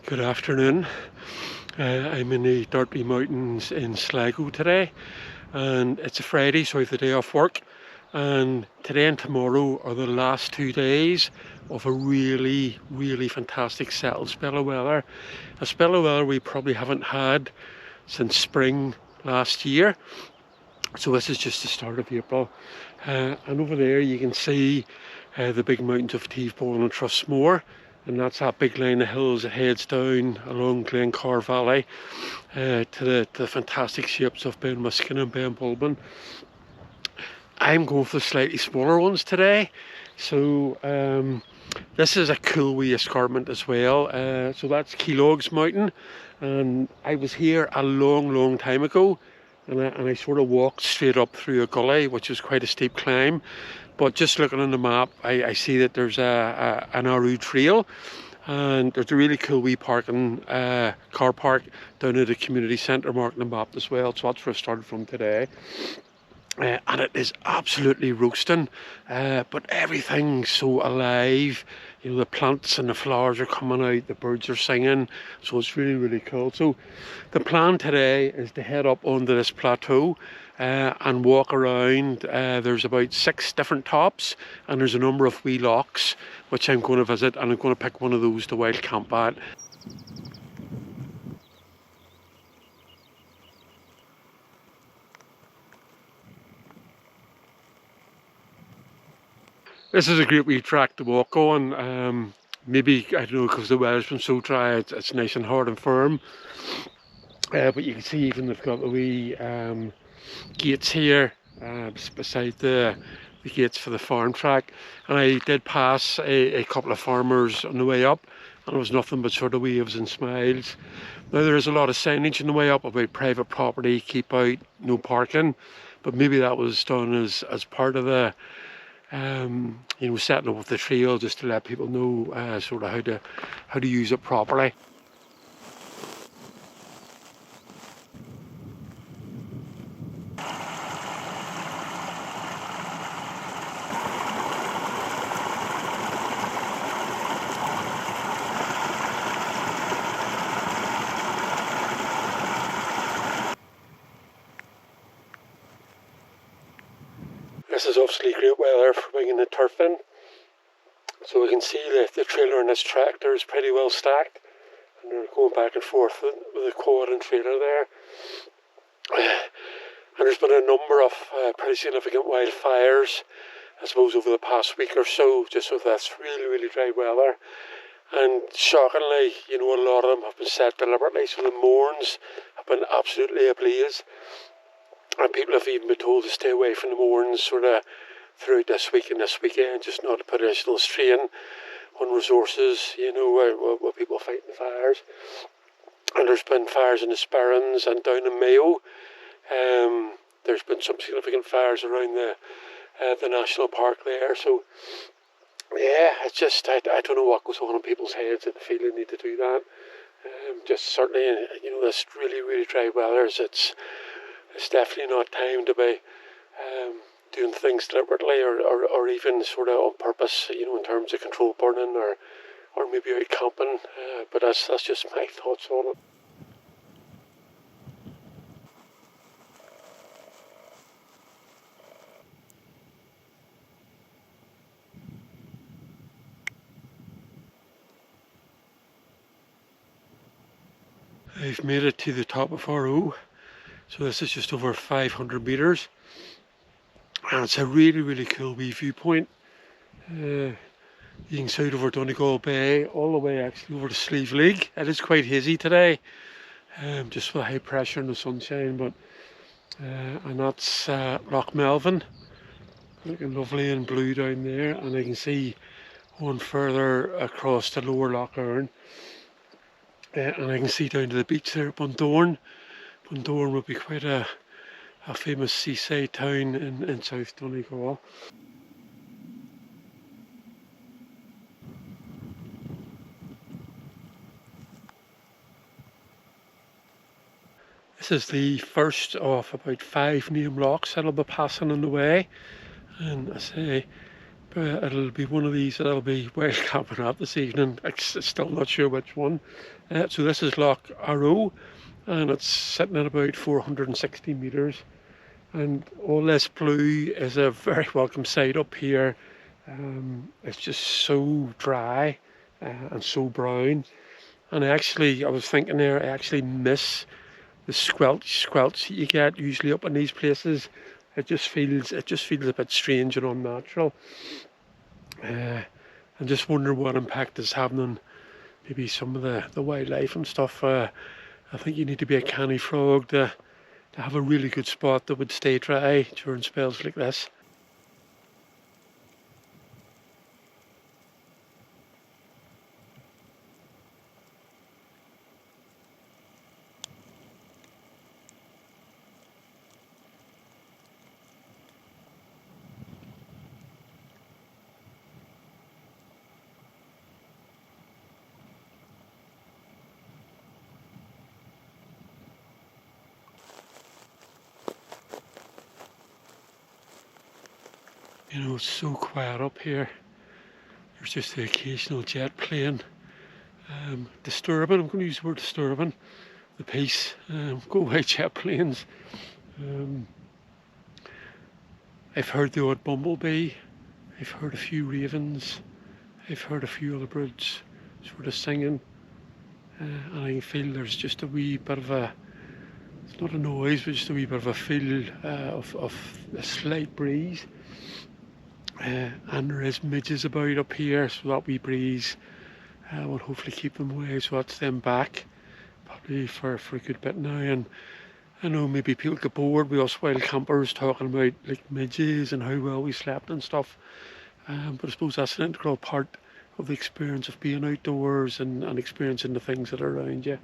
Good afternoon. I'm in the Dartry Mountains in Sligo today, and it's a Friday, so I have the day off work. And today and tomorrow are the last 2 days of a really fantastic settled spell of weather. A spell of weather we probably haven't had since spring last year. So this is just the start of April. And over there you can see the big mountains of Teesbone and Trustmore. And that's that big line of hills that heads down along Glencar Valley to the fantastic shapes of Ben Muskin and Ben Bulben. I'm going for the slightly smaller ones today. So this is a cool wee escarpment as well. So that's Keelogs Mountain. And I was here a long time ago. And I sort of walked straight up through a gully, which was quite a steep climb. But just looking on the map, I see that there's an Arroo Trail, and there's a really cool wee parking car park down at the community centre marked on the map as well. So that's where I started from today. And it is absolutely roasting, but everything's so alive. You know, the plants and the flowers are coming out, the birds are singing, so it's really cool. So the plan today is to head up onto this plateau and walk around. There's about 6 different tops, and there's a number of wee loughs which I'm going to visit, and I'm going to pick one of those to wild camp at. This is a great wee track to walk on. Maybe, I don't know, because the weather's been so dry, it's nice and hard and firm. But you can see even they've got the wee gates here beside the gates for the farm track. And I did pass a couple of farmers on the way up, and it was nothing but sort of waves and smiles. Now there is a lot of signage on the way up about private property, keep out, no parking. But maybe that was done as part of the you know, setting up with the trail, just to let people know sort of how to use it properly. This is obviously great weather for bringing the turf in. So we can see that the trailer and this tractor is pretty well stacked, and they're going back and forth with the quad and trailer there. And there's been a number of pretty significant wildfires, I suppose, over the past week or so, just with this really dry weather. And shockingly, you know, a lot of them have been set deliberately, so the moorns have been absolutely ablaze. And people have even been told to stay away from the moorns sort of throughout this week and this weekend, just not to put additional strain on resources, you know, where people fighting the fires. And there's been fires in the Sperrins and down in Mayo. There's been some significant fires around the national park there. So yeah, it's just, I don't know what goes on in people's heads that they feel they need to do that. Just certainly, you know, this really dry weather, it's definitely not time to be doing things deliberately or even sort of on purpose, you know, in terms of controlled burning or maybe out camping. But that's just my thoughts on it. I've made it to the top of Arroo. So this is just over 500 metres, and it's a really cool wee viewpoint. You can see it over Donegal Bay, all the way actually over to Slivery. It is quite hazy today, just with the high pressure and the sunshine, but and that's Loch Melvin, looking lovely and blue down there, and I can see one further across the lower Lough Aganny, and I can see down to the beach there at Bundoran. Bundoran would be quite a famous seaside town in South Donegal. This is the first of about 5 name loughs that'll be passing on the way, and I say But it'll be one of these that I'll be wild camping at this evening. I'm still not sure which one. So this is Lough Arroo, and it's sitting at about 460 metres. And all this blue is a very welcome sight up here. It's just so dry and so brown. And I was thinking there, I actually miss the squelch that you get usually up in these places. It just feels a bit strange and unnatural. And just wonder what impact it's having on maybe some of the wildlife and stuff. I think you need to be a canny frog to have a really good spot that would stay dry during spells like this. You know, it's so quiet up here. There's just the occasional jet plane. Disturbing, I'm going to use the word disturbing, the peace. Go away jet planes. I've heard the odd bumblebee. I've heard a few ravens. I've heard a few other birds sort of singing. And I feel there's just a wee bit of it's not a noise, but just a wee bit of a feel of a slight breeze. And there is midges about up here, so that wee breeze will hopefully keep them away, so that's them back probably for a good bit now. And I know maybe people get bored with us wild campers talking about like midges and how well we slept and stuff, but I suppose that's an integral part of the experience of being outdoors and experiencing the things that are around you.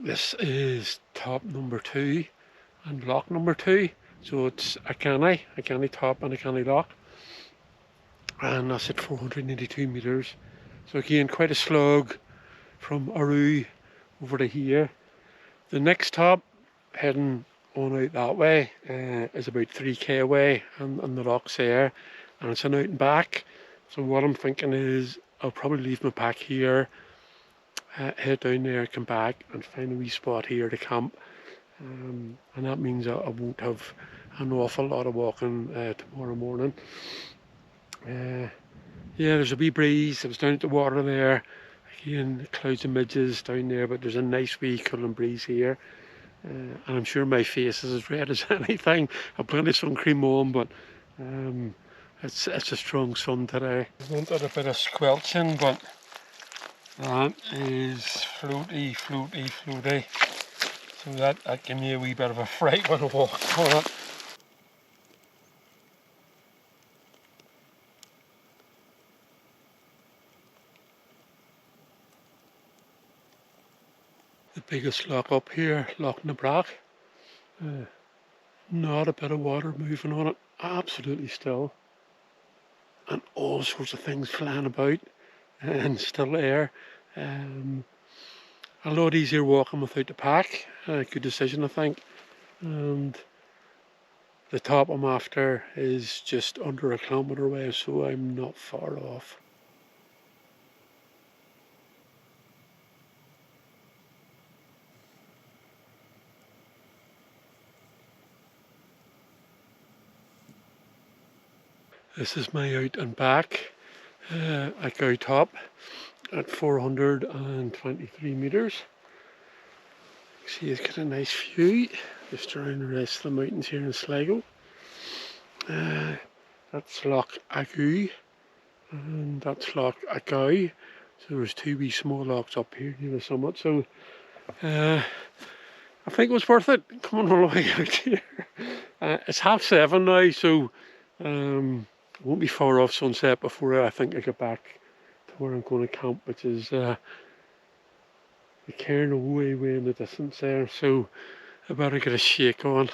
This is top number 2 and lock number 2. So it's Aghanny top and Aghanny lock. And that's at 482 metres. So again, quite a slog from Arroo over to here. The next top, heading on out that way, is about 3k away, and the lock's there. And it's an out and back. So what I'm thinking is I'll probably leave my pack here, head down there, come back and find a wee spot here to camp, and that means I won't have an awful lot of walking tomorrow morning. Yeah, there's a wee breeze. I was down at the water there, again clouds of midges down there, but there's a nice wee cooling breeze here, and I'm sure my face is as red as anything. I've plenty of sun cream on, but it's a strong sun today. I wanted a bit of squelching, but that is floaty. So that gave me a wee bit of a fright when I walked on it. The biggest lock up here, Lough Aganny. Not a bit of water moving on it, absolutely still. And all sorts of things flying about and still air. A lot easier walking without the pack. Good decision, I think. And the top I'm after is just under a kilometre away, so I'm not far off. This is my out and back at Gow Top at 423 metres. See, it's got a nice view just around the rest of the mountains here in Sligo. That's Lough Aganny and that's Lough Aganny. So there's two wee small lochs up here near the summit. So I I think it was worth it coming all the way out here. It's 7:30 now, so I won't be far off sunset before I think I get back to where I'm going to camp, which is the cairn way in the distance there. So I better get a shake on.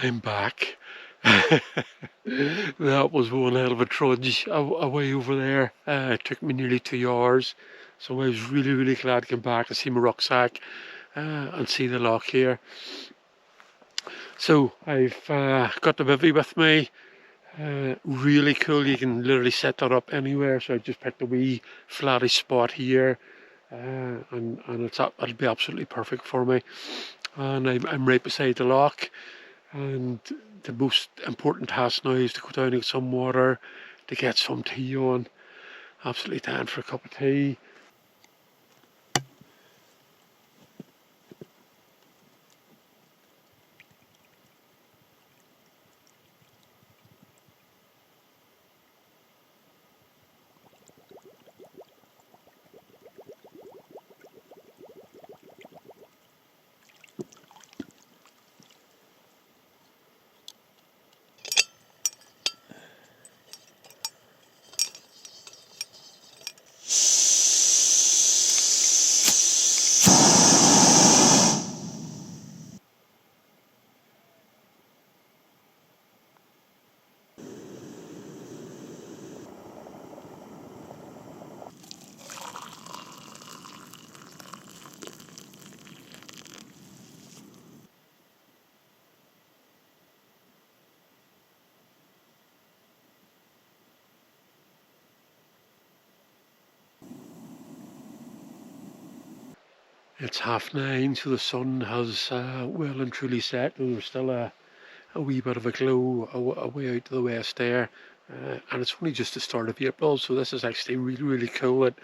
I'm back. That was one hell of a trudge away over there. It took me nearly 2 hours, so I was really glad to come back and see my rucksack and see the loch here. So I've got the bivvy with me. Really cool. You can literally set that up anywhere. So I just picked a wee flattish spot here, and it'll be absolutely perfect for me. And I'm right beside the loch. And the most important task now is to go down and get some water, to get some tea on. Absolutely down for a cup of tea. It's 9:30, so the sun has well and truly set. There's still a wee bit of a glow away out to the west there, and it's only just the start of April, so this is actually really cool. That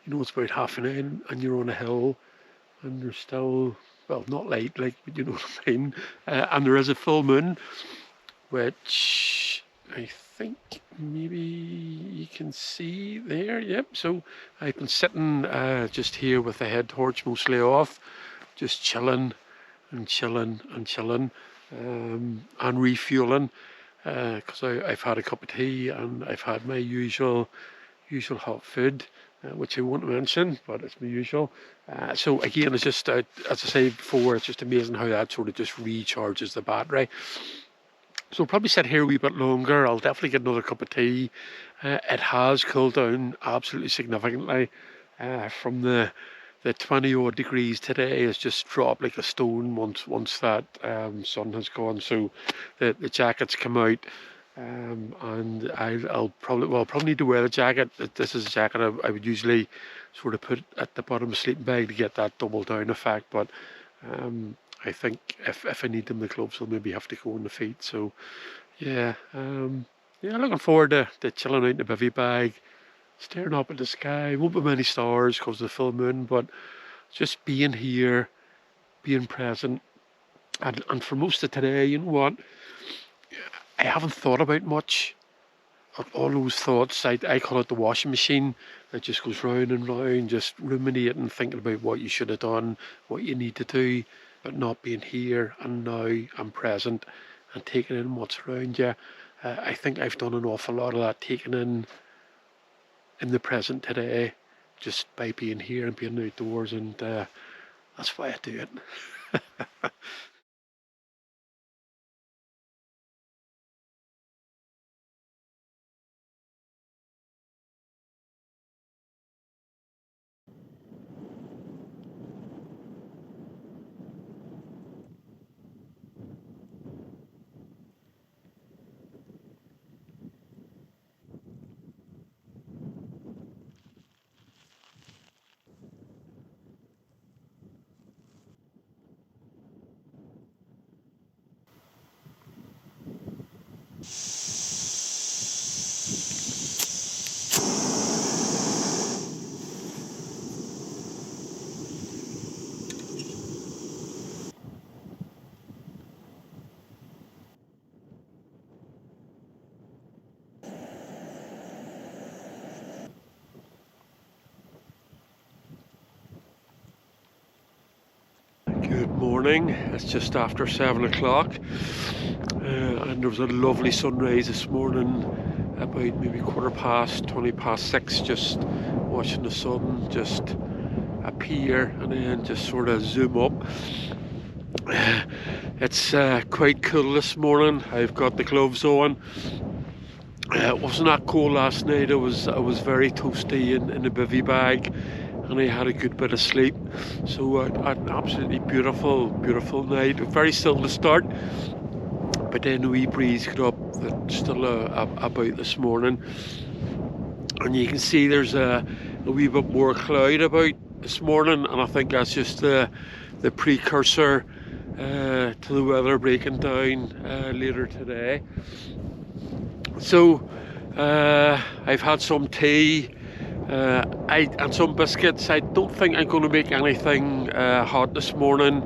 it's about 9:30 and you're on a hill, and there's still, well, not light, like, but you know what I mean. And there is a full moon, which I think maybe you can see there. Yep. So I've been sitting just here with the head torch mostly off, just chilling and refueling, because I've had a cup of tea and I've had my usual hot food, which I won't mention, but it's my usual. So again, it's just, as I say before, it's just amazing how that sort of just recharges the battery. So I'll probably sit here a wee bit longer. I'll definitely get another cup of tea. It has cooled down absolutely significantly from the 20 odd degrees today. Has just dropped like a stone once that sun has gone. So the jackets come out, and I'll probably need to wear the jacket. This is a jacket I would usually sort of put at the bottom of the sleeping bag to get that double down effect, but I think if I need them, the gloves will maybe have to go on the feet. So yeah, looking forward to chilling out in the bivvy bag, staring up at the sky. Won't be many stars because of the full moon, but just being here, being present. And for most of today, you know what? I haven't thought about much. All those thoughts, I call it the washing machine, that just goes round and round, just ruminating, thinking about what you should have done, what you need to do, but not being here and now and present and taking in what's around you. I think I've done an awful lot of that, taking in the present today, just by being here and being outdoors, and that's why I do it. Good morning, it's just after 7 o'clock and there was a lovely sunrise this morning about maybe 6:20, just watching the sun just appear and then just sort of zoom up. It's quite cool this morning. I've got the gloves on. It wasn't that cold last night. I was very toasty in the bivvy bag, and I had a good bit of sleep. So an absolutely beautiful night. Very still to start, but then a wee breeze got up that's still about this morning, and you can see there's a wee bit more cloud about this morning, and I think that's just the precursor to the weather breaking down later today. So I've had some tea and some biscuits. I don't think I'm going to make anything hot this morning.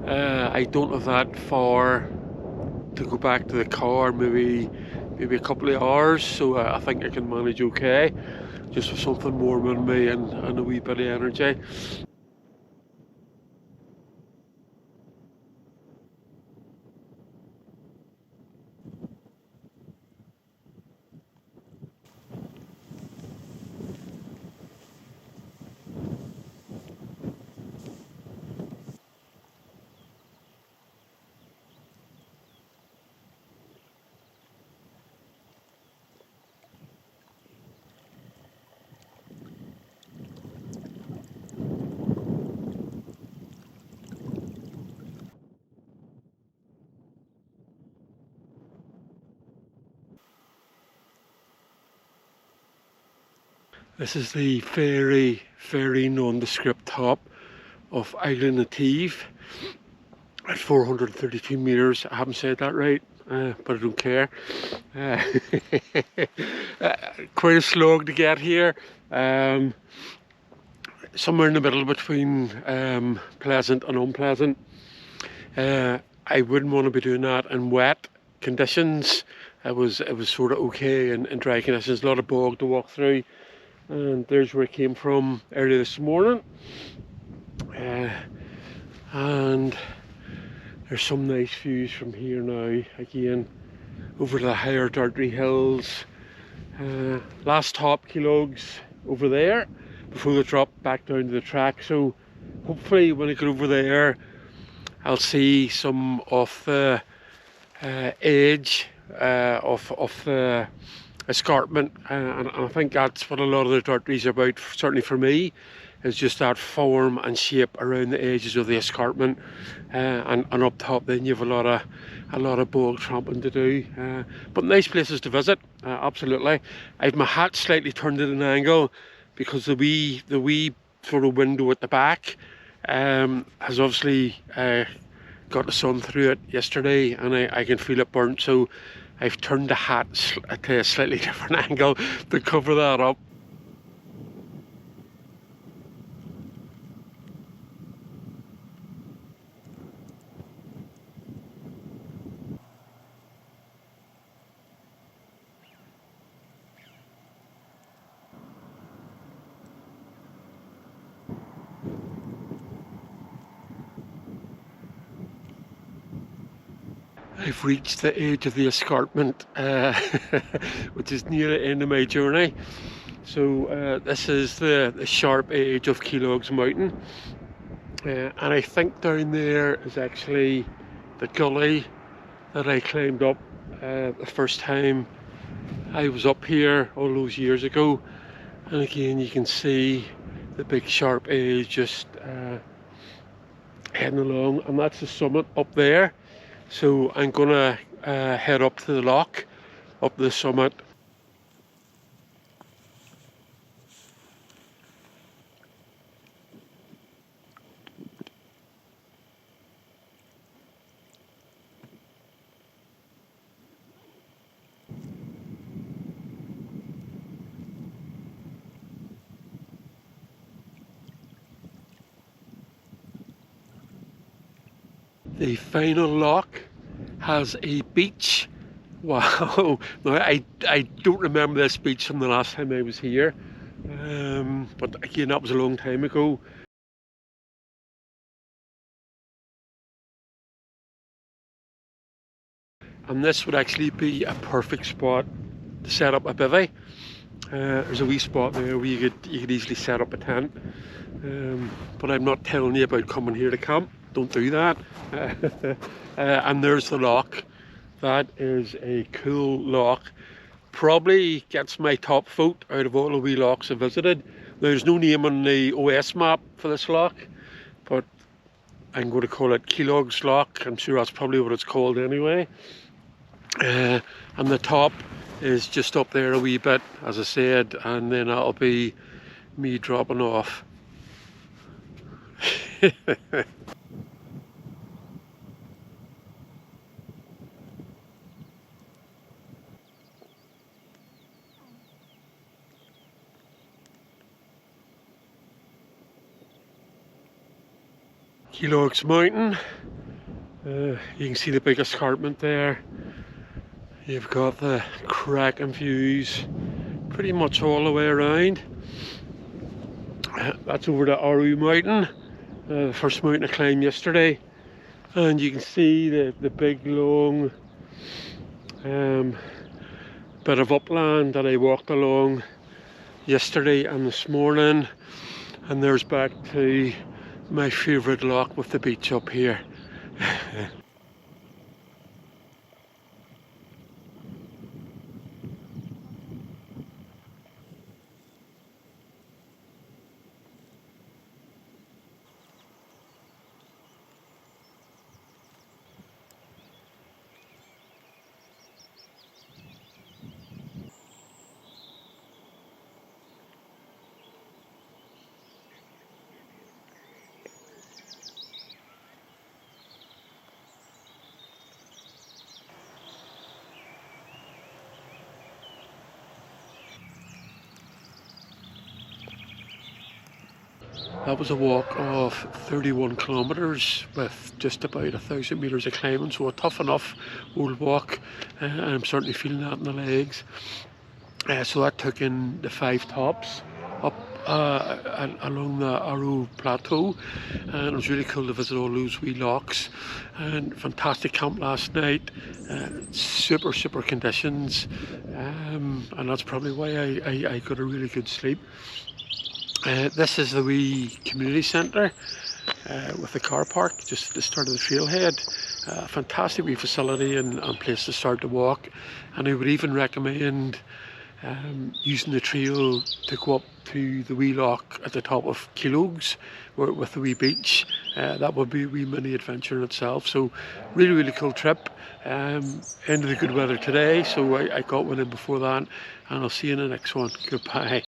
I don't have that far to go back to the car, maybe a couple of hours, so I think I can manage okay, just with something warm in me and a wee bit of energy. This is the very nondescript top of Aghanlish at 432 metres. I haven't said that right, but I don't care. Quite a slog to get here. Somewhere in the middle between pleasant and unpleasant. I wouldn't want to be doing that in wet conditions. It was sort of okay in dry conditions. A lot of bog to walk through. And there's where it came from early this morning, and there's some nice views from here now, again over the higher Dartry hills. Last top kilogs over there before they drop back down to the track, so hopefully when I get over there I'll see some of the edge of the escarpment, and I think that's what a lot of the Dartry's are about, certainly for me, is just that form and shape around the edges of the escarpment, and up top then you have a lot of bog tramping to do, but nice places to visit, absolutely. I have my hat slightly turned at an angle because the wee sort of window at the back has obviously got the sun through it yesterday, and I can feel it burnt, so I've turned the hat to a slightly different angle to cover that up. I've reached the edge of the escarpment, which is near the end of my journey. So this is the sharp edge of Lough Mountain, and I think down there is actually the gully that I climbed up the first time I was up here all those years ago. And again you can see the big sharp edge just heading along, and that's the summit up there. So I'm gonna head up to the loch, up the summit. The final loch has a beach. Wow, now I don't remember this beach from the last time I was here, but again that was a long time ago. and this would actually be a perfect spot to set up a bivvy. There's a wee spot there where you could easily set up a tent, but I'm not telling you about coming here to camp. Don't do that. And there's the loch. That is a cool loch. Probably gets my top vote out of all the wee lochs I've visited. There's no name on the OS map for this loch, but I'm going to call it Keelog's Loch. I'm sure that's probably what it's called anyway. And the top is just up there a wee bit, as I said, and then that'll be me dropping off. Keelog's Mountain. You can see the big escarpment there. You've got the cracking views pretty much all the way around. That's over the Arroo Mountain, the first mountain I climbed yesterday, and you can see the big long bit of upland that I walked along yesterday and this morning. And there's back to my favourite loch with the beach up here. That was a walk of 31 kilometres with just about 1,000 metres of climbing, so a tough enough old walk, and I'm certainly feeling that in the legs. So that took in the 5 tops up along the Arroo Plateau, and it was really cool to visit all those wee lochs. And fantastic camp last night, super conditions, and that's probably why I got a really good sleep. This is the wee community centre with the car park just at the start of the trailhead. Fantastic wee facility and place to start to walk, and I would even recommend using the trail to go up to the wee loch at the top of Keelog's with the wee beach. That would be a wee mini adventure in itself. So really cool trip. Into the good weather today, so I got one in before that, and I'll see you in the next one. Goodbye.